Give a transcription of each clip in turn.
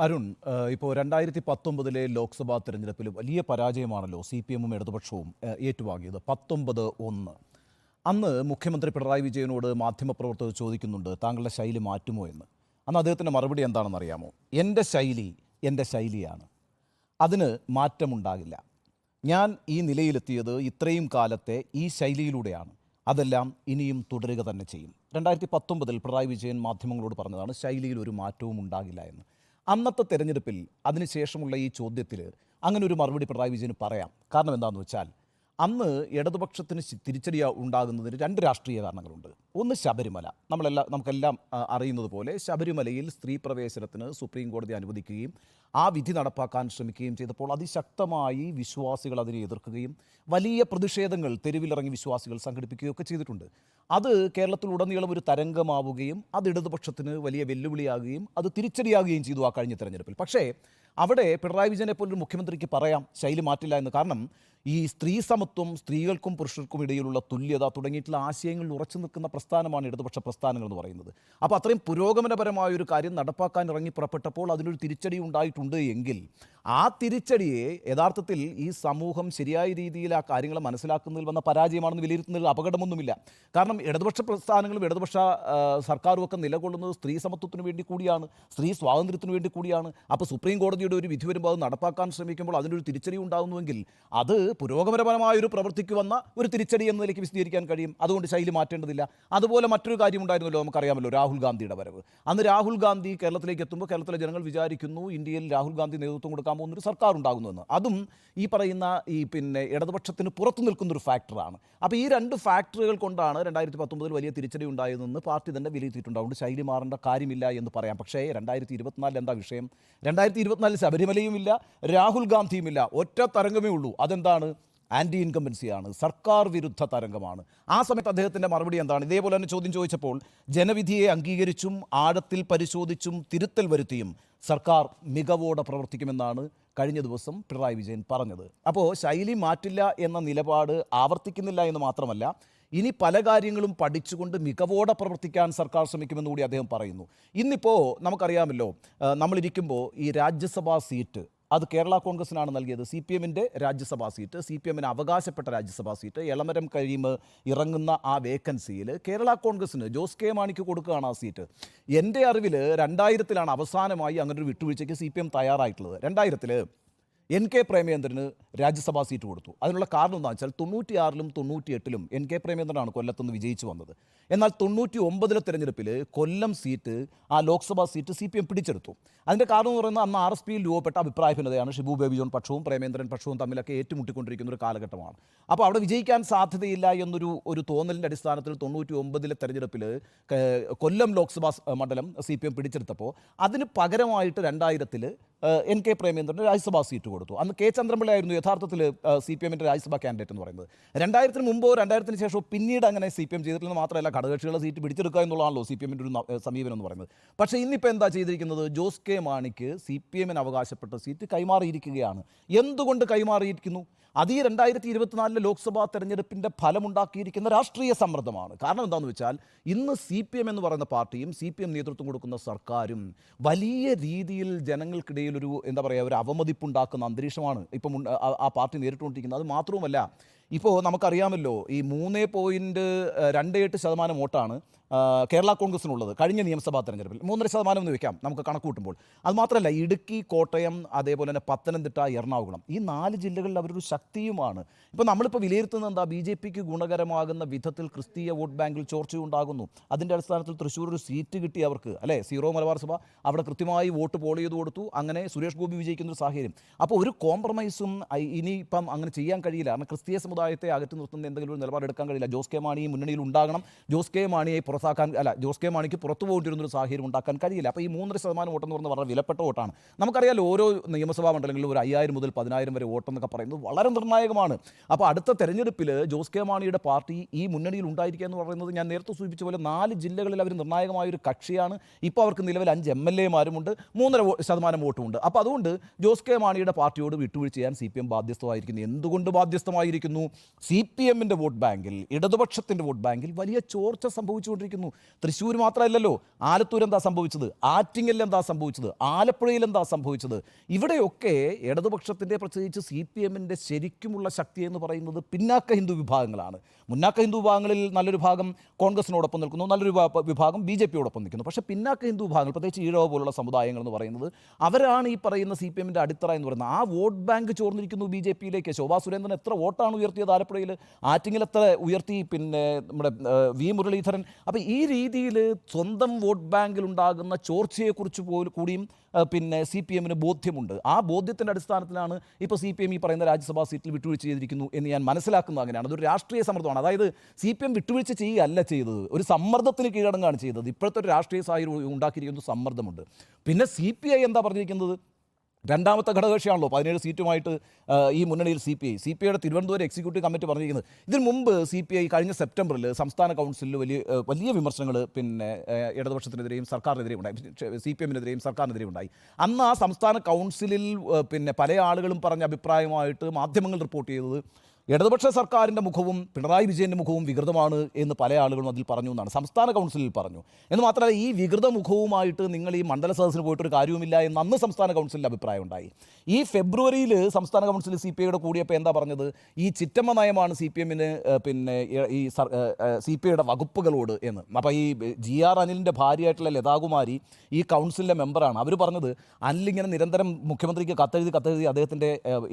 അരുൺ, ഇപ്പോൾ 2019 ലോക്സഭാ തെരഞ്ഞെടുപ്പിൽ വലിയ പരാജയമാണല്ലോ സി പി എമ്മും ഇടതുപക്ഷവും ഏറ്റുവാങ്ങിയത്. 19-1. അന്ന് മുഖ്യമന്ത്രി പിണറായി വിജയനോട് മാധ്യമപ്രവർത്തകർ ചോദിക്കുന്നുണ്ട്, താങ്കളുടെ ശൈലി മാറ്റുമോ എന്ന്. അന്ന് അദ്ദേഹത്തിൻ്റെ മറുപടി എന്താണെന്ന് അറിയാമോ? എൻ്റെ ശൈലി എൻ്റെ ശൈലിയാണ്, അതിന് മാറ്റമുണ്ടാകില്ല. ഞാൻ ഈ നിലയിലെത്തിയത് ഇത്രയും കാലത്തെ ഈ ശൈലിയിലൂടെയാണ്, അതെല്ലാം ഇനിയും തുടരുക തന്നെ ചെയ്യും. 2019 പിണറായി വിജയൻ മാധ്യമങ്ങളോട് പറഞ്ഞതാണ് ശൈലിയിൽ ഒരു മാറ്റവും ഉണ്ടാകില്ല എന്ന്. അന്നത്തെ തെരഞ്ഞെടുപ്പിൽ അതിനുശേഷമുള്ള ഈ ചോദ്യത്തിൽ അങ്ങനെ ഒരു മറുപടി പിണറായി വിജയന് പറയാം. കാരണം എന്താണെന്ന് വെച്ചാൽ, അന്ന് ഇടതുപക്ഷത്തിന് തിരിച്ചടി ഉണ്ടാകുന്നതിന് രണ്ട് രാഷ്ട്രീയ കാരണങ്ങളുണ്ട്. ഒന്ന് ശബരിമല. നമുക്കെല്ലാം അറിയുന്നത് പോലെ ശബരിമലയിൽ സ്ത്രീ പ്രവേശനത്തിന് സുപ്രീം കോടതി അനുവദിക്കുകയും ആ വിധി നടപ്പാക്കാൻ ശ്രമിക്കുകയും ചെയ്തപ്പോൾ അതിശക്തമായി വിശ്വാസികൾ അതിനെ എതിർക്കുകയും വലിയ പ്രതിഷേധങ്ങൾ തെരുവിലിറങ്ങി വിശ്വാസികൾ സംഘടിപ്പിക്കുകയൊക്കെ ചെയ്തിട്ടുണ്ട്. അത് കേരളത്തിലുടനീളം ഒരു തരംഗമാവുകയും അത് ഇടതുപക്ഷത്തിന് വലിയ വെല്ലുവിളിയാകുകയും അത് തിരിച്ചടിയാകുകയും ചെയ്തു ആ കഴിഞ്ഞ തെരഞ്ഞെടുപ്പിൽ. പക്ഷേ അവിടെ പിണറായി വിജയനെ പോലൊരു മുഖ്യമന്ത്രിക്ക് പറയാം ശൈലി മാറ്റില്ല എന്ന്. കാരണം ഈ സ്ത്രീ സമത്വം, സ്ത്രീകൾക്കും പുരുഷർക്കും ഇടയിലുള്ള തുല്യത തുടങ്ങിയിട്ടുള്ള ആശയങ്ങളിൽ ഉറച്ചു നിൽക്കുന്ന പ്രസ്ഥാനമാണ് ഇടതുപക്ഷ പ്രസ്ഥാനങ്ങൾ എന്ന് പറയുന്നത്. അപ്പോൾ അത്രയും പുരോഗമനപരമായ ഒരു കാര്യം നടപ്പാക്കാൻ ഇറങ്ങി പുറപ്പെട്ടപ്പോൾ അതിനൊരു തിരിച്ചടി ഉണ്ടായിട്ടുണ്ട് എങ്കിൽ ആ തിരിച്ചടിയെ യഥാർത്ഥത്തിൽ ഈ സമൂഹം ശരിയായ രീതിയിൽ ആ കാര്യങ്ങൾ മനസ്സിലാക്കുന്നതിൽ വന്ന പരാജയമാണെന്ന് വിലയിരുത്തുന്നതിൽ അപകടമൊന്നുമില്ല. കാരണം ഇടതുപക്ഷ പ്രസ്ഥാനങ്ങളും ഇടതുപക്ഷ സർക്കാരും ഒക്കെ നിലകൊള്ളുന്നത് സ്ത്രീ സമത്വത്തിന് വേണ്ടി കൂടിയാണ്, സ്ത്രീ സ്വാതന്ത്ര്യത്തിന് വേണ്ടി കൂടിയാണ്. അപ്പോൾ സുപ്രീം കോടതിയുടെ ഒരു വിധി വരുമ്പോൾ അത് നടപ്പാക്കാൻ ശ്രമിക്കുമ്പോൾ അതിനൊരു തിരിച്ചടി ഉണ്ടാകുന്നുവെങ്കിൽ അത് പുരോഗമനപരമായ ഒരു പ്രവൃത്തിക്ക് വന്ന ഒരു തിരിച്ചടി എന്ന നിലയ്ക്ക് വിശദീകരിക്കാൻ കഴിയും. അതുകൊണ്ട് ശൈലി മാറ്റേണ്ടതില്ല. അതുപോലെ മറ്റൊരു കാര്യം ഉണ്ടായിരുന്നല്ലോ, നമുക്കറിയാമല്ലോ, രാഹുൽ ഗാന്ധിയുടെ വരവ്. അന്ന് രാഹുൽ ഗാന്ധി കേരളത്തിലേക്ക് എത്തുമ്പോൾ കേരളത്തിലെ ജനങ്ങൾ വിചാരിക്കുന്നു ഇന്ത്യയിൽ രാഹുൽ ഗാന്ധി നേതൃത്വം കൊടുക്കാൻ പോകുന്നൊരു സർക്കാർ ഉണ്ടാകുന്നുവെന്ന്. അതും ഈ പറയുന്ന ഇടതുപക്ഷത്തിന് പുറത്തു നിൽക്കുന്നൊരു ഫാക്ടറാണ്. അപ്പോൾ ഈ രണ്ട് ഫാക്ടറുകൾ കൊണ്ടാണ് 2019 വലിയ തിരിച്ചടി ഉണ്ടായതെന്ന് പാർട്ടി തന്നെ വിലയിരുത്തിയിട്ടുണ്ട്. അതുകൊണ്ട് ശൈലി മാറേണ്ട കാര്യമില്ല എന്ന് പറയാം. പക്ഷേ 2024 എന്താ വിഷയം? 2024 ശബരിമലയും ഇല്ല, രാഹുൽ ഗാന്ധിയും ഇല്ല, ഒറ്റ തരംഗമേ ഉള്ളൂ. അതെന്താണ്? ആൻറ്റി ഇൻകംബൻസിയാണ്, സർക്കാർ വിരുദ്ധ തരംഗമാണ്. ആ സമയത്ത് അദ്ദേഹത്തിൻ്റെ മറുപടി എന്താണ്? ഇതേപോലെ തന്നെ ചോദ്യം ചോദിച്ചപ്പോൾ ജനവിധിയെ അംഗീകരിച്ചും ആഴത്തിൽ പരിശോധിച്ചും തിരുത്തൽ വരുത്തിയും സർക്കാർ മികവോടെ പ്രവർത്തിക്കുമെന്നാണ് കഴിഞ്ഞ ദിവസം പിണറായി വിജയൻ പറഞ്ഞത്. അപ്പോൾ ശൈലി മാറ്റില്ല എന്ന നിലപാട് ആവർത്തിക്കുന്നില്ല എന്ന് മാത്രമല്ല, ഇനി പല കാര്യങ്ങളും പഠിച്ചുകൊണ്ട് മികവോടെ പ്രവർത്തിക്കാൻ സർക്കാർ ശ്രമിക്കുമെന്ന് കൂടി അദ്ദേഹം പറയുന്നു. ഇന്നിപ്പോൾ നമുക്കറിയാമല്ലോ, നമ്മളിരിക്കുമ്പോൾ ഈ രാജ്യസഭാ സീറ്റ് അത് കേരള കോൺഗ്രസിനാണ് നൽകിയത്. സി പി എമ്മിൻ്റെ രാജ്യസഭാ സീറ്റ്, സി പി എമ്മിന് അവകാശപ്പെട്ട രാജ്യസഭാ സീറ്റ്, എളമരം കരീം ഇറങ്ങുന്ന ആ വേക്കൻസിയിൽ കേരള കോൺഗ്രസിന് ജോസ് കെ മാണിക്ക് കൊടുക്കുകയാണ് ആ സീറ്റ്. എൻ്റെ അറിവിൽ 2000-ലാണ് അവസാനമായി അങ്ങനൊരു വിട്ടുവീഴ്ചയ്ക്ക് സി പി എം തയ്യാറായിട്ടുള്ളത്. 2000 എൻ കെ പ്രേമചന്ദ്രന് രാജ്യസഭാ സീറ്റ് കൊടുത്തു. അതിനുള്ള കാരണം എന്താണെന്ന് വെച്ചാൽ 96-ലും 98-ലും എൻ കെ പ്രേമചന്ദ്രനാണ് കൊല്ലത്തുനിന്ന് വിജയിച്ചു വന്നത്. എന്നാൽ 99-ലെ തെരഞ്ഞെടുപ്പിൽ കൊല്ലം സീറ്റ്, ആ Lok Sabha seat C P M പിടിച്ചെടുത്തു. അതിൻ്റെ കാരണം എന്ന് പറയുന്നത് അന്ന് ആർ എസ് പിയിൽ രൂപപ്പെട്ട അഭിപ്രായ ഭിന്നതയാണ്. ഷിബു ബേബി ജോൺ പക്ഷവും പ്രേമേന്ദ്രൻ പക്ഷവും തമ്മിലൊക്കെ ഏറ്റുമുട്ടിക്കൊണ്ടിരിക്കുന്ന ഒരു കാലഘട്ടമാണ്. അപ്പോൾ അവിടെ വിജയിക്കാൻ സാധ്യതയില്ല എന്നൊരു തോന്നലിൻ്റെ അടിസ്ഥാനത്തിൽ 99-ലെ തെരഞ്ഞെടുപ്പിൽ കൊല്ലം ലോക്സഭാ മണ്ഡലം സി പി എം പിടിച്ചെടുത്തപ്പോൾ അതിന് പകരമായിട്ട് 2000-ൽ എൻ കെ പ്രേമേന്ദ്രന് രാജ്യസഭാ സീറ്റ് കൊടുത്തു. അന്ന് കെ ചന്ദ്രപിള്ളയായിരുന്നു യഥാർത്ഥത്തിൽ സി പി എമ്മിൻ്റെ രാജ്യസഭാ കാൻഡിഡേറ്റ് എന്ന് പറയുന്നത്. 2000-ന് മുമ്പോ 2000-ന് ശേഷമോ പിന്നീട് അങ്ങനെ സി പി എം ചെയ്തിട്ടില്ലെന്ന് മാത്രമല്ല, ഘടകകക്ഷികളുടെ സീറ്റ് പിടിച്ചെടുക്കുക എന്നുള്ളതാണല്ലോ സി പി എമ്മിൻ്റെ ഒരു സമീപനം എന്ന് പറയുന്നത്. പക്ഷേ ഇന്നിപ്പോൾ എന്താ ചെയ്തിരിക്കുന്നത്? ജോസ് കെ മാണിക്ക് സി പി എമ്മിന് അവകാശപ്പെട്ട സീറ്റ് കൈമാറിയിരിക്കുകയാണ്. എന്തുകൊണ്ട് കൈമാറിയിരിക്കുന്നു? അത് ഈ 2024 ലോക്സഭാ തെരഞ്ഞെടുപ്പിൻ്റെ ഫലമുണ്ടാക്കിയിരിക്കുന്ന രാഷ്ട്രീയ സമ്മർദ്ദമാണ്. കാരണം എന്താണെന്ന് വെച്ചാൽ, ഇന്ന് സി പി എം എന്ന് പറയുന്ന പാർട്ടിയും സി പി എം നേതൃത്വം കൊടുക്കുന്ന സർക്കാരും വലിയ രീതിയിൽ ജനങ്ങൾക്കിടയിൽ ഒരു അവമതിപ്പുണ്ടാക്കുന്ന അന്തരീക്ഷമാണ് ഇപ്പം ആ പാർട്ടി നേരിട്ടുകൊണ്ടിരിക്കുന്നത്. അത് മാത്രവുമല്ല, ഇപ്പോൾ നമുക്കറിയാമല്ലോ, ഈ 3.28% വോട്ടാണ് കേരള കോൺഗ്രസിനുള്ളത് കഴിഞ്ഞ നിയമസഭാ തെരഞ്ഞെടുപ്പിൽ. 3.5% എന്ന് വെക്കാം നമുക്ക് കണക്ക് കൂട്ടുമ്പോൾ. അതുമാത്രമല്ല, ഇടുക്കി, കോട്ടയം, അതേപോലെ തന്നെ പത്തനംതിട്ട, എറണാകുളം, ഈ 4 ജില്ലകളിൽ അവരൊരു ശക്തിയുമാണ്. ഇപ്പോൾ നമ്മളിപ്പോൾ വിലയിരുത്തുന്നത് എന്താ? ബി ജെ പിക്ക് ഗുണകരമാകുന്ന വിധത്തിൽ ക്രിസ്തീയ വോട്ട് ബാങ്കിൽ ചോർച്ചയുണ്ടാകുന്നു. അതിൻ്റെ അടിസ്ഥാനത്തിൽ തൃശ്ശൂർ ഒരു സീറ്റ് കിട്ടി അവർക്ക്, അല്ലേ? സീറോ മലബാർ സഭ അവിടെ കൃത്യമായി വോട്ട് പോൾ ചെയ്ത് കൊടുത്തു. അങ്ങനെ സുരേഷ് ഗോപി വിജയിക്കുന്നൊരു സാഹചര്യം. അപ്പോൾ ഒരു കോംപ്രമൈസും ഇനിയിപ്പം അങ്ങനെ ചെയ്യാൻ കഴിയില്ല. കാരണം ക്രിസ്തീയ സമുദായത്തെ അകറ്റി നിർത്തുന്ന എന്തെങ്കിലും ഒരു നിലപാടെടുക്കാൻ കഴിയില്ല. ജോസ് കെ മാണി മുന്നണിയിൽ ഉണ്ടാകണം. ജോസ് കെ മാണിക്ക് പുറത്തു പോകേണ്ടിരുന്നൊരു സാഹചര്യം ഉണ്ടാക്കാൻ കഴിയില്ല. അപ്പോൾ ഈ 3.5% വോട്ടെന്ന് പറഞ്ഞാൽ വളരെ വിലപ്പെട്ട വോട്ടാണ്. നമുക്കറിയാലോ, ഓരോ നിയമസഭാ മണ്ഡലങ്ങളിലും ഒരു 5000 മുതൽ 10000 വരെ വോട്ടെന്നൊക്കെ പറയുന്നത് വളരെ നിർണായകമാണ്. അപ്പോൾ അടുത്ത തെരഞ്ഞെടുപ്പിൽ ജോസ് കെ മാണിയുടെ പാർട്ടി ഈ മുന്നണിയിൽ ഉണ്ടായിരിക്കുക എന്ന് പറയുന്നത്, ഞാൻ നേരത്തെ സൂചിപ്പിച്ച പോലെ 4 ജില്ലകളിൽ അവർ നിർണായകമായൊരു കക്ഷിയാണ്. ഇപ്പോൾ അവർക്ക് നിലവിൽ 5 MLA-മാരുമുണ്ട്, 3.5% വോട്ടുമുണ്ട്. അപ്പോൾ അതുകൊണ്ട് ജോസ് കെ മാണിയുടെ പാർട്ടിയോട് വിട്ടുവീഴ്ച ചെയ്യാൻ സി പി എം ബാധ്യസ്ഥമായിരിക്കുന്നു. എന്തുകൊണ്ട് ബാധ്യസ്ഥമായിരിക്കുന്നു? CPM-ന്റെ വോട്ട് ബാങ്കിൽ, ഇടതുപക്ഷത്തിൻ്റെ വോട്ട് ബാങ്കിൽ വലിയ ചോർച്ച സംഭവിച്ചുകൊണ്ടിരിക്കുന്നു. തൃശ്ശൂർ മാത്രമല്ലല്ലോ, ആലത്തൂർ എന്താ സംഭവിച്ചത്, ആറ്റിങ്ങൽ എന്താ സംഭവിച്ചത്, ആലപ്പുഴയിൽ എന്താ സംഭവിച്ചത്? ഇവിടെയൊക്കെ ഇടതുപക്ഷത്തിൻ്റെ, പ്രത്യേകിച്ച് CPM-ന്റെ ശരിക്കുമുള്ള ശക്തി എന്ന് പറയുന്നത് പിന്നാക്ക ഹിന്ദു വിഭാഗങ്ങളാണ്. മുന്നാക്ക ഹിന്ദു വിഭാഗങ്ങളിൽ നല്ലൊരു ഭാഗം കോൺഗ്രസിനോടൊപ്പം നിൽക്കുന്നു, നല്ലൊരു വിഭാഗം BJP-യോടൊപ്പം നിൽക്കുന്നു. പക്ഷേ പിന്നാക്ക ഹിന്ദു വിഭാഗങ്ങൾ, പ്രത്യേകിച്ച് ഈഴവ പോലുള്ള സമുദായങ്ങൾ എന്ന് പറയുന്നത്, അവരാണ് ഈ പറയുന്ന CPM-ന്റെ അടിത്തറ എന്ന് പറയുന്നത്. ആ വോട്ട് ബാങ്ക് ചോർന്നിരിക്കുന്നു BJP-യിലേക്ക്. ശോഭാ സുരേന്ദ്രൻ എത്ര വോട്ടാണ് ഉയർത്തിയത് ആലപ്പുഴയിൽ, ആറ്റിങ്ങൽ എത്ര ഉയർത്തി, പിന്നെ നമ്മുടെ V മുരളീധരൻ. അപ്പോൾ ഈ രീതിയിൽ സ്വന്തം വോട്ട് ബാങ്കിൽ ഉണ്ടാകുന്ന ചോർച്ചയെക്കുറിച്ച് കൂടിയും പിന്നെ CPM-ന് ബോധ്യമുണ്ട്. ആ ബോധ്യത്തിൻ്റെ അടിസ്ഥാനത്തിലാണ് ഇപ്പോൾ CPM ഈ പറയുന്ന രാജ്യസഭാ സീറ്റിൽ വിട്ടുവീഴ്ച ചെയ്തിരിക്കുന്നു എന്ന് ഞാൻ മനസ്സിലാക്കുന്നത്. അങ്ങനെയാണ്. അതൊരു രാഷ്ട്രീയ സമ്മർദ്ദമാണ്. അതായത് CPM വിട്ടുവീഴ്ച ചെയ്യുകയല്ല ചെയ്തത്, ഒരു സമ്മർദ്ദത്തിന് കീഴടങ്ങാണ് ചെയ്തത്. ഇപ്പോഴത്തെ ഒരു രാഷ്ട്രീയ സാഹചര്യം ഉണ്ടാക്കിയിരിക്കുന്ന സമ്മർദ്ദമുണ്ട്. പിന്നെ CPI എന്താ പറഞ്ഞിരിക്കുന്നത്? രണ്ടാമത്തെ ഘടകകക്ഷിയാണല്ലോ 17 സീറ്റുമായിട്ട് ഈ മുന്നണിയിൽ CPIയുടെ തിരുവനന്തപുരം എക്സിക്യൂട്ടീവ് കമ്മിറ്റി പറഞ്ഞിരിക്കുന്നത്. ഇതിനു മുമ്പ് CPI കഴിഞ്ഞ സെപ്റ്റംബറിൽ സംസ്ഥാന കൗൺസിലിൽ വലിയ വിമർശനങ്ങൾ പിന്നെ ഇടതുപക്ഷത്തിനെതിരെയും സർക്കാരിനെതിരെയും ഉണ്ടായി, CPM-നെതിരെയും സർക്കാരിനെതിരെയും ഉണ്ടായി. അന്ന് ആ സംസ്ഥാന കൗൺസിലിൽ പിന്നെ പല ആളുകളും പറഞ്ഞ അഭിപ്രായമായിട്ട് മാധ്യമങ്ങൾ റിപ്പോർട്ട് ചെയ്തത് ഇടതുപക്ഷ സർക്കാരിൻ്റെ മുഖവും പിണറായി വിജയൻ്റെ മുഖവും വികൃതമാണ് എന്ന് പല ആളുകളും അതിൽ പറഞ്ഞു എന്നാണ് സംസ്ഥാന കൗൺസിലിൽ പറഞ്ഞു. എന്ന് മാത്രമല്ല, ഈ വികൃത മുഖവുമായിട്ട് നിങ്ങൾ ഈ മണ്ഡല സദസ്സിന് പോയിട്ടൊരു കാര്യവുമില്ല എന്ന് അന്ന് സംസ്ഥാന കൗൺസിലിൽ അഭിപ്രായം ഉണ്ടായി. ഈ ഫെബ്രുവരിയിൽ സംസ്ഥാന കൗൺസിൽ CPIയുടെ കൂടിയപ്പോൾ എന്താ പറഞ്ഞത്? ഈ ചിറ്റമ്മ നയമാണ് CPM-ന് പിന്നെ ഈ CPIയുടെ വകുപ്പുകളോട് എന്ന്. അപ്പോൾ ഈ GR അനിലിൻ്റെ ഭാര്യയായിട്ടുള്ള ലതാകുമാരി ഈ കൗൺസിലിലെ മെമ്പറാണ്. അവർ പറഞ്ഞത് അനിലിങ്ങനെ നിരന്തരം മുഖ്യമന്ത്രിക്ക് കത്തെഴുതി അദ്ദേഹത്തിൻ്റെ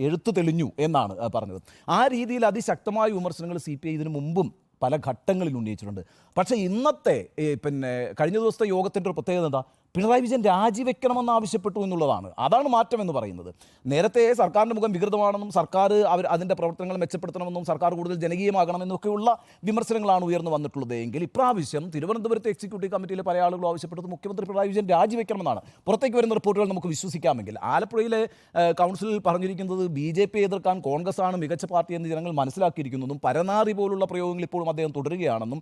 എഴുത്ത് തെളിഞ്ഞു എന്നാണ് പറഞ്ഞത്. ആ രീതിയിൽ അതിശക്തമായ വിമർശനങ്ങൾ CPI ഇതിനു മുമ്പും പല ഘട്ടങ്ങളിൽ ഉന്നയിച്ചിട്ടുണ്ട്. പക്ഷേ ഇന്നത്തെ പിന്നെ കഴിഞ്ഞ ദിവസത്തെ യോഗത്തിൻ്റെ ഒരു പ്രത്യേകത എന്താ? പിണറായി വിജയൻ രാജിവെക്കണമെന്ന് ആവശ്യപ്പെട്ടു എന്നുള്ളതാണ്. അതാണ് മാറ്റം എന്ന് പറയുന്നത്. നേരത്തെ സർക്കാരിൻ്റെ മുഖം വികൃതമാണെന്നും സർക്കാർ അതിൻ്റെ പ്രവർത്തനങ്ങൾ മെച്ചപ്പെടുത്തണമെന്നും സർക്കാർ കൂടുതൽ ജനകീയമാകണമെന്നൊക്കെയുള്ള വിമർശനങ്ങളാണ് ഉയർന്നു വന്നിട്ടുള്ളത്. എങ്കിൽ ഇപ്രാവശ്യം തിരുവനന്തപുരത്തെ എക്സിക്യൂട്ടീവ് കമ്മിറ്റിയിലെ പല ആളുകളും ആവശ്യപ്പെട്ടത് മുഖ്യമന്ത്രി പിണറായി വിജയൻ രാജിവെക്കണമെന്നാണ്. പുറത്തേക്ക് വരുന്ന റിപ്പോർട്ടുകൾ നമുക്ക് വിശ്വസിക്കാമെങ്കിൽ ആലപ്പുഴയിലെ കൗൺസിലിൽ പറഞ്ഞിരിക്കുന്നത് BJP എതിർക്കാൻ കോൺഗ്രസ്സാണ് മികച്ച പാർട്ടി എന്ന് ജനങ്ങൾ മനസ്സിലാക്കിയിരിക്കുന്നതും പരനാറി പോലുള്ള പ്രയോഗങ്ങൾ ഇപ്പോഴും അദ്ദേഹം തുടരുകയാണെന്നും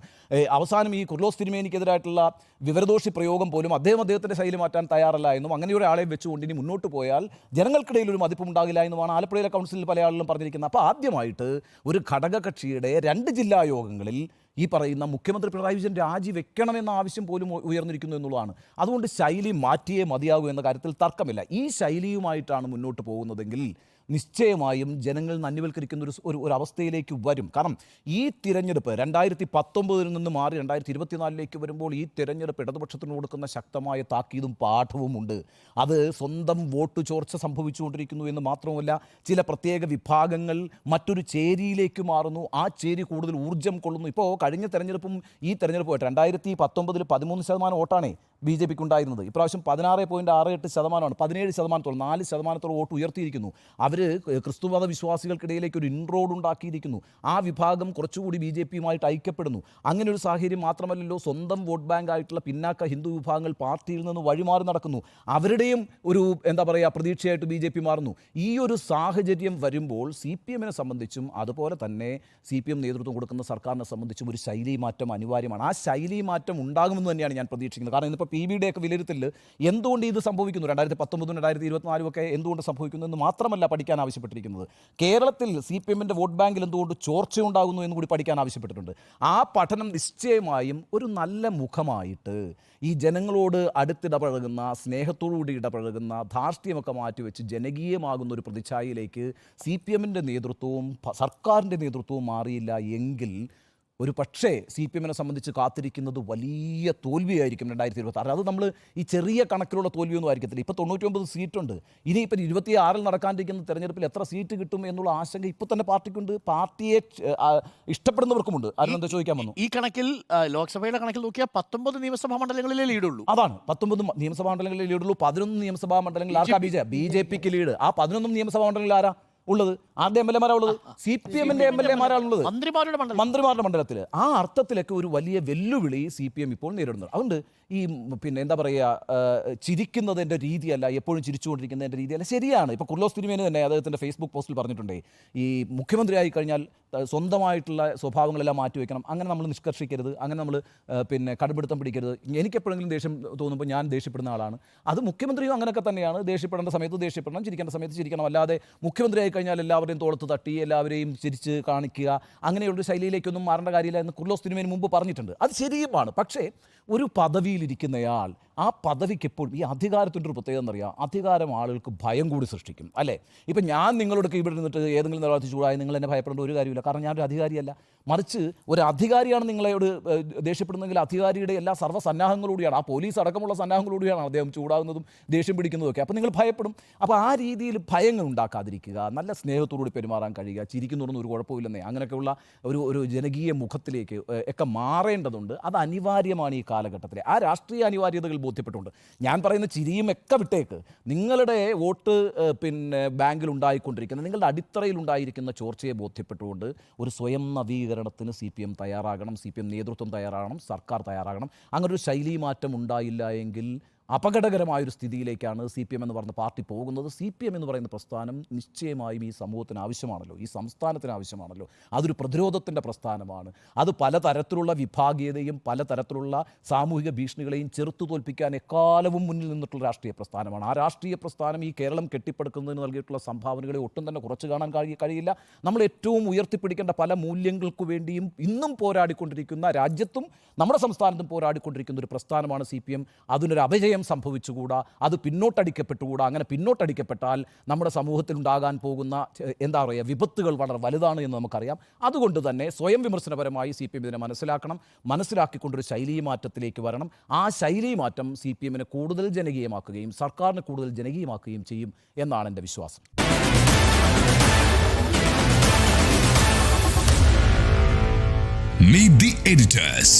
അവസാനം ഈ കുർലോസ് തിരുമേനിക്കെതിരായിട്ടുള്ള വിവരദോഷി പ്രയോഗം പോലും അദ്ദേഹത്തിൻ്റെ ശൈലി മാറ്റാൻ തയ്യാറല്ല എന്നും അങ്ങനെ ഒരാളെ വെച്ചുകൊണ്ട് ഇനി മുന്നോട്ട് പോയാൽ ജനങ്ങൾക്കിടയിൽ ഒരു മതിപ്പുണ്ടാകില്ല എന്നുമാണ് ആലപ്പുഴയിലെ കൗൺസിലിൽ പല ആളുകളും പറഞ്ഞിരിക്കുന്നത്. അപ്പോൾ ആദ്യമായിട്ട് ഒരു ഘടകകക്ഷിയുടെ 2 ജില്ലാ യോഗങ്ങളിൽ ഈ പറയുന്ന മുഖ്യമന്ത്രി പിണറായി വിജയൻ രാജിവെക്കണമെന്ന ആവശ്യം പോലും ഉയർന്നിരിക്കുന്നു എന്നുള്ളതാണ്. അതുകൊണ്ട് ശൈലി മാറ്റിയേ മതിയാകൂ എന്ന കാര്യത്തിൽ തർക്കമില്ല. ഈ ശൈലിയുമായിട്ടാണ് മുന്നോട്ട് പോകുന്നതെങ്കിൽ നിശ്ചയമായും ജനങ്ങൾ നന്ദിവൽക്കരിക്കുന്ന ഒരു അവസ്ഥയിലേക്ക് വരും. കാരണം ഈ തിരഞ്ഞെടുപ്പ് 2019 നിന്ന് മാറി 2024 വരുമ്പോൾ ഈ തിരഞ്ഞെടുപ്പ് ഇടതുപക്ഷത്തിന് കൊടുക്കുന്ന ശക്തമായ താക്കീതും പാഠവുമുണ്ട്. അത് സ്വന്തം വോട്ട് ചോർച്ച സംഭവിച്ചുകൊണ്ടിരിക്കുന്നു എന്ന് മാത്രമല്ല, ചില പ്രത്യേക വിഭാഗങ്ങൾ മറ്റൊരു ചേരിയിലേക്ക് മാറുന്നു. ആ ചേരി കൂടുതൽ ഊർജ്ജം കൊള്ളുന്നു. ഇപ്പോൾ കഴിഞ്ഞ തെരഞ്ഞെടുപ്പും ഈ തെരഞ്ഞെടുപ്പുമായിട്ട് 2019 13% വോട്ടാണേ BJPക്ക് ഉണ്ടായിരുന്നത്. ഇപ്രാവശ്യം 16.68%, 17%, 4% വോട്ട് ഉയർത്തിയിരിക്കുന്നു. അവർ ക്രിസ്തുമത വിശ്വാസികൾക്കിടയിലേക്ക് ഒരു ഇൻറോഡ് ഉണ്ടാക്കിയിരിക്കുന്നു. ആ വിഭാഗം കുറച്ചുകൂടി BJPയുമായിട്ട് ഐക്യപ്പെടുന്നു. അങ്ങനെ ഒരു സാഹചര്യം മാത്രമല്ലല്ലോ, സ്വന്തം വോട്ട് ബാങ്ക് ആയിട്ടുള്ള പിന്നാക്ക ഹിന്ദു വിഭാഗങ്ങൾ പാർട്ടിയിൽ നിന്ന് വഴിമാറി നടക്കുന്നു. അവരുടെയും ഒരു എന്താ പറയുക പ്രതീക്ഷയായിട്ട് BJP മാറുന്നു. ഈ ഒരു സാഹചര്യം വരുമ്പോൾ CPM-നെ സംബന്ധിച്ചും അതുപോലെ തന്നെ CPM നേതൃത്വം കൊടുക്കുന്ന സർക്കാരിനെ സംബന്ധിച്ചും ഒരു ശൈലി മാറ്റം അനിവാര്യമാണ്. ആ ശൈലി മാറ്റം ഉണ്ടാകുമെന്ന് തന്നെയാണ് ഞാൻ പ്രതീക്ഷിക്കുന്നത്. കാരണം ഇന്നിപ്പോൾ PBയുടെയൊക്കെ വിലയിരുത്തൽ എന്തുകൊണ്ട് ഇത് സംഭവിക്കുന്നു, 2019 2024 ഒക്കെ എന്തുകൊണ്ട് സംഭവിക്കുന്നു എന്ന് മാത്രമല്ല പഠിക്കാൻ ആവശ്യപ്പെട്ടിരിക്കുന്നത്. കേരളത്തിൽ CPM-ന്റെ വോട്ട് ബാങ്കിൽ എന്തുകൊണ്ട് ചോർച്ചയുണ്ടാകുന്നു എന്ന് കൂടി പഠിക്കാൻ ആവശ്യപ്പെട്ടിട്ടുണ്ട്. ആ പഠനം നിശ്ചയമായും ഒരു നല്ല മുഖമായിട്ട് ഈ ജനങ്ങളോട് അടുത്തിടപഴകുന്ന, സ്നേഹത്തോടുകൂടി ഇടപഴകുന്ന, ധാർഷ്ട്യമൊക്കെ മാറ്റിവെച്ച് ജനകീയമാകുന്ന ഒരു പ്രതിച്ഛായയിലേക്ക് CPM-ന്റെ നേതൃത്വവും സർക്കാരിൻ്റെ നേതൃത്വവും മാറിയില്ല എങ്കിൽ ഒരു പക്ഷേ CPM-നെ സംബന്ധിച്ച് കാത്തിരിക്കുന്നത് വലിയ തോൽവിയായിരിക്കും 2026. അത് നമ്മൾ ഈ ചെറിയ കണക്കിലുള്ള തോൽവിയൊന്നും ആയിരിക്കത്തില്ല. ഇപ്പോൾ 99 സീറ്റുണ്ട്. ഇനിയിപ്പോൾ 26 നടക്കാണ്ടിരിക്കുന്ന തെരഞ്ഞെടുപ്പിൽ എത്ര സീറ്റ് കിട്ടും എന്നുള്ള ആശങ്ക ഇപ്പോൾ തന്നെ പാർട്ടിക്കുണ്ട്, പാർട്ടിയെ ഇഷ്ടപ്പെടുന്നവർക്കുമുണ്ട്. ആരെന്താ ചോദിക്കാൻ വന്നു? ഈ കണക്കിൽ ലോക്സഭയുടെ കണക്കിൽ നോക്കിയാൽ 19 നിയമസഭാ മണ്ഡലങ്ങളിലെ ലീഡുള്ളൂ. അതാണ് 19 നിയമസഭാ മണ്ഡലങ്ങളിലെ ലീഡുള്ളൂ. 11 നിയമസഭാ മണ്ഡലങ്ങളിൽ ആർക്കാ BJPക്ക് ലീഡ്? ആ 11 നിയമസഭാ മണ്ഡലങ്ങളിൽ ആരാ ഉള്ളത്? ആരുടെ MLA-മാരാ ഉള്ളത്? CPM-ന്റെ MLA-മാരാണുള്ളത്, മന്ത്രിമാരുടെ മണ്ഡലത്തിൽ. ആ അർത്ഥത്തിലൊക്കെ ഒരു വലിയ വെല്ലുവിളി CPM ഇപ്പോൾ നേരിടുന്നത്. അതുകൊണ്ട് ഈ പിന്നെ എന്താ പറയുക, ചിരിക്കുന്നതിൻ്റെ രീതിയല്ല, എപ്പോഴും ചിരിച്ചുകൊണ്ടിരിക്കുന്നതിൻ്റെ രീതിയല്ല. ശരിയാണ്, ഇപ്പോൾ കുർലോസ് തിരുമേനി തന്നെ അദ്ദേഹത്തിൻ്റെ ഫേസ്ബുക്ക് പോസ്റ്റിൽ പറഞ്ഞിട്ടുണ്ടേ, ഈ മുഖ്യമന്ത്രിയായി കഴിഞ്ഞാൽ സ്വന്തമായിട്ടുള്ള സ്വഭാവങ്ങളെല്ലാം മാറ്റിവെക്കണം, അങ്ങനെ നമ്മൾ നിഷ്കർഷിക്കരുത്, അങ്ങനെ നമ്മൾ പിന്നെ കടുപിടുത്തം പിടിക്കരുത്. എനിക്കെപ്പോഴെങ്കിലും ദേഷ്യം തോന്നുമ്പോൾ ഞാൻ ദേഷ്യപ്പെടുന്ന ആളാണ്. അത് മുഖ്യമന്ത്രിയും അങ്ങനെയൊക്കെ തന്നെയാണ്. ദേഷ്യപ്പെടേണ്ട സമയത്ത് ദേഷ്യപ്പെടണം, ചിരിക്കേണ്ട സമയത്ത് ചിരിക്കണം. അല്ലാതെ മുഖ്യമന്ത്രിയായി കഴിഞ്ഞാൽ എല്ലാവർക്കും എല്ലാവരെയും തോളത്ത് തട്ടി എല്ലാവരെയും ചിരിച്ച് കാണിക്കുക അങ്ങനെയുള്ളൊരു ശൈലിയിലേക്കൊന്നും മാറേണ്ട കാര്യമില്ല എന്ന് കുർലോസ് തിരുമേനി മുമ്പ് പറഞ്ഞിട്ടുണ്ട്. അത് ശരിയുമാണ്. പക്ഷേ ഒരു പദവിയിലിരിക്കുന്നയാൾ ആ പദവിക്ക് എപ്പോഴും ഈ അധികാരത്തിൻ്റെ ഒരു പ്രത്യേകത എന്നറിയാം, അധികാരം ആളുകൾക്ക് ഭയം കൂടി സൃഷ്ടിക്കും അല്ലേ? ഇപ്പം ഞാൻ നിങ്ങളോടൊക്കെ ഇവിടെ നിന്നിട്ട് ഏതെങ്കിലും നിലവാരത്തിൽ ചൂടായി നിങ്ങൾ എന്നെ ഭയപ്പെടേണ്ട ഒരു കാര്യമില്ല. കാരണം ഞാനൊരു അധികാരിയല്ല. മറിച്ച് ഒരു അധികാരിയാണ് നിങ്ങളോട് ദേഷ്യപ്പെടുന്നതെങ്കിൽ അധികാരിയുടെ എല്ലാ സർവ്വസന്നാഹങ്ങളോടെയാണ്, ആ പോലീസ് അടക്കമുള്ള സന്നാഹങ്ങളോടെയാണ് അദ്ദേഹം ചൂടാകുന്നതും ദേഷ്യം പിടിക്കുന്നതൊക്കെ. അപ്പോൾ നിങ്ങൾ ഭയപ്പെടും. അപ്പോൾ ആ രീതിയിൽ ഭയങ്ങൾ ഉണ്ടാക്കാതിരിക്കുക, നല്ല സ്നേഹത്തോടുകൂടി പെരുമാറാൻ കഴിയുക, ചിരിക്കുന്നതൊന്നും ഒരു കുഴപ്പമില്ലെന്നേ, അങ്ങനെയൊക്കെയുള്ള ഒരു ജനകീയ മുഖത്തിലേക്ക് ഒക്കെ മാറേണ്ടതുണ്ട്. അത് അനിവാര്യമാണ് ഈ കാലഘട്ടത്തിൽ. ആ രാഷ്ട്രീയ അനിവാര്യതകൾ ബോധ്യപ്പെട്ടുകൊണ്ട് ഞാൻ പറയുന്ന ചിരിയും ഒക്കെ വിട്ടേക്ക്. നിങ്ങളുടെ വോട്ട് ബാങ്കിൽ ഉണ്ടായിക്കൊണ്ടിരിക്കുന്ന, നിങ്ങളുടെ അടിത്തറയിൽ ഉണ്ടായിരിക്കുന്ന ചോർച്ചയെ ബോധ്യപ്പെട്ടുകൊണ്ട് ഒരു സ്വയം നവീകരണത്തിന് CPM തയ്യാറാകണം, CPM നേതൃത്വം തയ്യാറാകണം, സർക്കാർ തയ്യാറാകണം. അങ്ങനൊരു ശൈലി മാറ്റം ഉണ്ടായില്ല എങ്കിൽ അപകടകരമായൊരു സ്ഥിതിയിലേക്കാണ് CPM എന്ന് പറയുന്ന പാർട്ടി പോകുന്നത്. CPM എന്ന് പറയുന്ന പ്രസ്ഥാനം നിശ്ചയമായും ഈ സമൂഹത്തിന് ആവശ്യമാണല്ലോ, ഈ സംസ്ഥാനത്തിന് ആവശ്യമാണല്ലോ. അതൊരു പ്രതിരോധത്തിൻ്റെ പ്രസ്ഥാനമാണ്. അത് പലതരത്തിലുള്ള വിഭാഗീയതയും പലതരത്തിലുള്ള സാമൂഹിക ഭീഷണികളെയും ചെറുത്തു തോൽപ്പിക്കാൻ എക്കാലവും മുന്നിൽ നിന്നിട്ടുള്ള രാഷ്ട്രീയ പ്രസ്ഥാനമാണ്. ആ രാഷ്ട്രീയ പ്രസ്ഥാനം ഈ കേരളം കെട്ടിപ്പടുക്കുന്നതിന് നൽകിയിട്ടുള്ള സംഭാവനകളെ ഒട്ടും തന്നെ കുറച്ച് കാണാൻ കഴിയില്ല. നമ്മൾ ഏറ്റവും ഉയർത്തിപ്പിടിക്കേണ്ട പല മൂല്യങ്ങൾക്ക് വേണ്ടിയും ഇന്നും പോരാടിക്കൊണ്ടിരിക്കുന്ന, രാജ്യത്തും നമ്മുടെ സംസ്ഥാനത്തും പോരാടിക്കൊണ്ടിരിക്കുന്ന ഒരു പ്രസ്ഥാനമാണ് CPM. അതിനൊരു അപജയം സംഭവിച്ചുകൂടാ, അത് പിന്നോട്ടടിക്കപ്പെട്ടുകൂടാ. അങ്ങനെ പിന്നോട്ടടിക്കപ്പെട്ടാൽ നമ്മുടെ സമൂഹത്തിൽ ഉണ്ടാകാൻ പോകുന്ന എന്താ പറയുക വിപത്തുകൾ വളരെ വലുതാണ് എന്ന് നമുക്കറിയാം. അതുകൊണ്ട് തന്നെ സ്വയം വിമർശനപരമായി CPM ഇതിനെ മനസ്സിലാക്കിക്കൊണ്ടൊരു ശൈലീ മാറ്റത്തിലേക്ക് വരണം. ആ ശൈലീ മാറ്റം CPMനെ കൂടുതൽ ജനകീയമാക്കുകയും സർക്കാരിനെ കൂടുതൽ ജനകീയമാക്കുകയും ചെയ്യും എന്നാണ് എൻ്റെ വിശ്വാസം. Meet the editors.